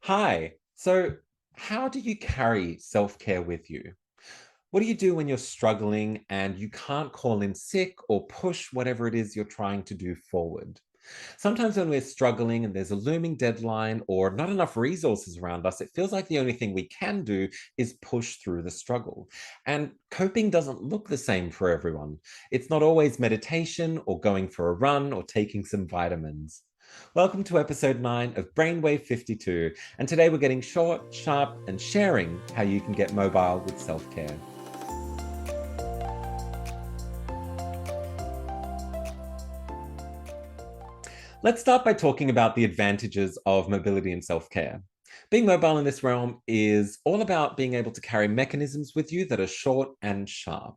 Hi. So, how do you carry self care with you? What do you do when you're struggling and you can't call in sick or push whatever it is you're trying to do forward? Sometimes when we're struggling and there's a looming deadline or not enough resources around us, it feels like the only thing we can do is push through the struggle. And coping doesn't look the same for everyone. It's not always meditation or going for a run or taking some vitamins. Welcome to episode 9 of Brainwave52. And today we're getting short, sharp, and sharing how you can get mobile with self care. Let's start by talking about the advantages of mobility and self care. Being mobile in this realm is all about being able to carry mechanisms with you that are short and sharp.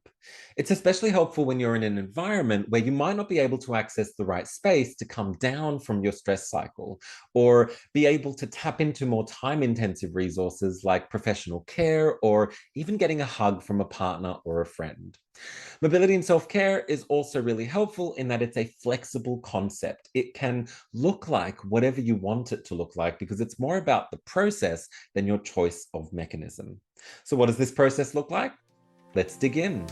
It's especially helpful when you're in an environment where you might not be able to access the right space to come down from your stress cycle, or be able to tap into more time-intensive resources like professional care, or even getting a hug from a partner or a friend. Mobility and self-care is also really helpful in that it's a flexible concept. It can look like whatever you want it to look like because it's more about the process than your choice of mechanism. So what does this process look like? Let's dig in.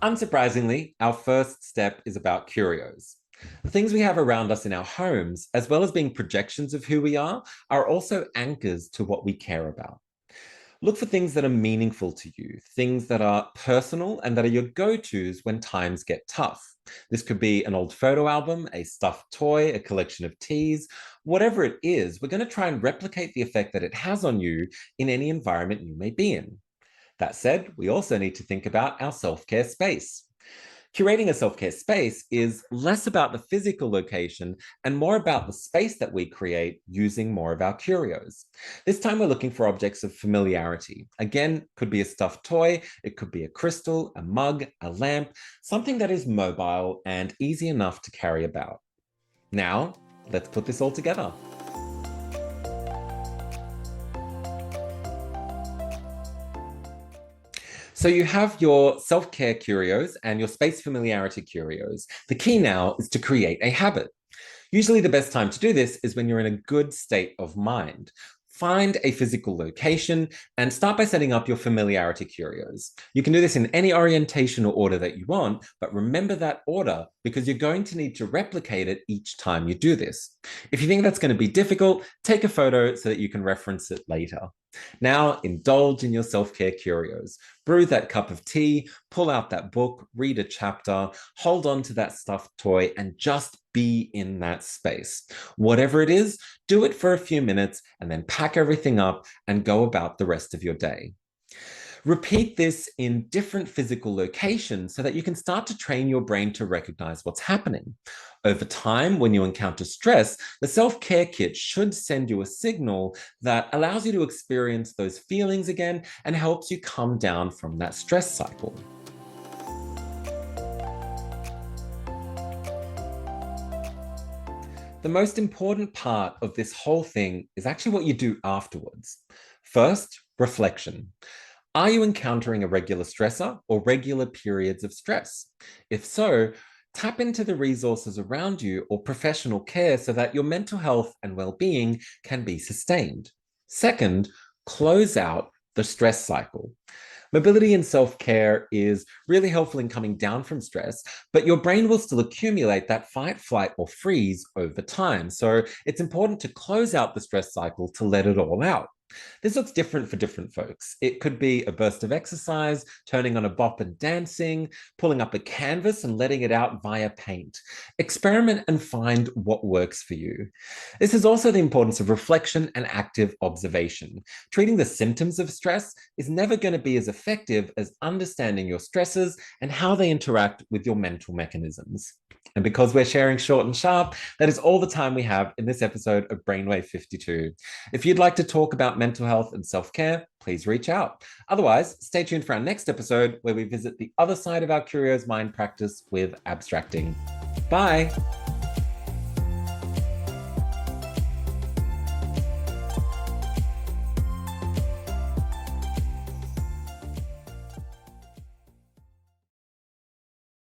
Unsurprisingly, our first step is about curios. The things we have around us in our homes, as well as being projections of who we are also anchors to what we care about. Look for things that are meaningful to you, things that are personal and that are your go-tos when times get tough. This could be an old photo album, a stuffed toy, a collection of teas, whatever it is, we're going to try and replicate the effect that it has on you in any environment you may be in. That said, we also need to think about our self-care space. Curating a self-care space is less about the physical location and more about the space that we create using more of our curios. This time we're looking for objects of familiarity. Again, could be a stuffed toy, it could be a crystal, a mug, a lamp, something that is mobile and easy enough to carry about. Now, let's put this all together. So you have your self-care curios and your space familiarity curios. The key now is to create a habit. Usually the best time to do this is when you're in a good state of mind. Find a physical location and start by setting up your familiarity curios. You can do this in any orientation or order that you want, but remember that order because you're going to need to replicate it each time you do this. If you think that's going to be difficult, take a photo so that you can reference it later. Now, indulge in your self-care curios. Brew that cup of tea, pull out that book, read a chapter, hold on to that stuffed toy, and just be in that space. Whatever it is, do it for a few minutes and then pack everything up and go about the rest of your day. Repeat this in different physical locations so that you can start to train your brain to recognize what's happening. Over time, when you encounter stress, the self-care kit should send you a signal that allows you to experience those feelings again and helps you come down from that stress cycle. The most important part of this whole thing is actually what you do afterwards. First, reflection. Are you encountering a regular stressor or regular periods of stress? If so, tap into the resources around you or professional care so that your mental health and well-being can be sustained. Second, close out the stress cycle. Mobility and self-care is really helpful in coming down from stress, but your brain will still accumulate that fight, flight, or freeze over time. So it's important to close out the stress cycle to let it all out. This looks different for different folks. It could be a burst of exercise, turning on a bop and dancing, pulling up a canvas and letting it out via paint. Experiment and find what works for you. This is also the importance of reflection and active observation. Treating the symptoms of stress is never going to be as effective as understanding your stresses and how they interact with your mental mechanisms. And because we're sharing short and sharp, that is all the time we have in this episode of Brainwave 52. If you'd like to talk about mental health and self-care, please reach out. Otherwise, stay tuned for our next episode where we visit the other side of our Curios mind practice with abstracting. Bye.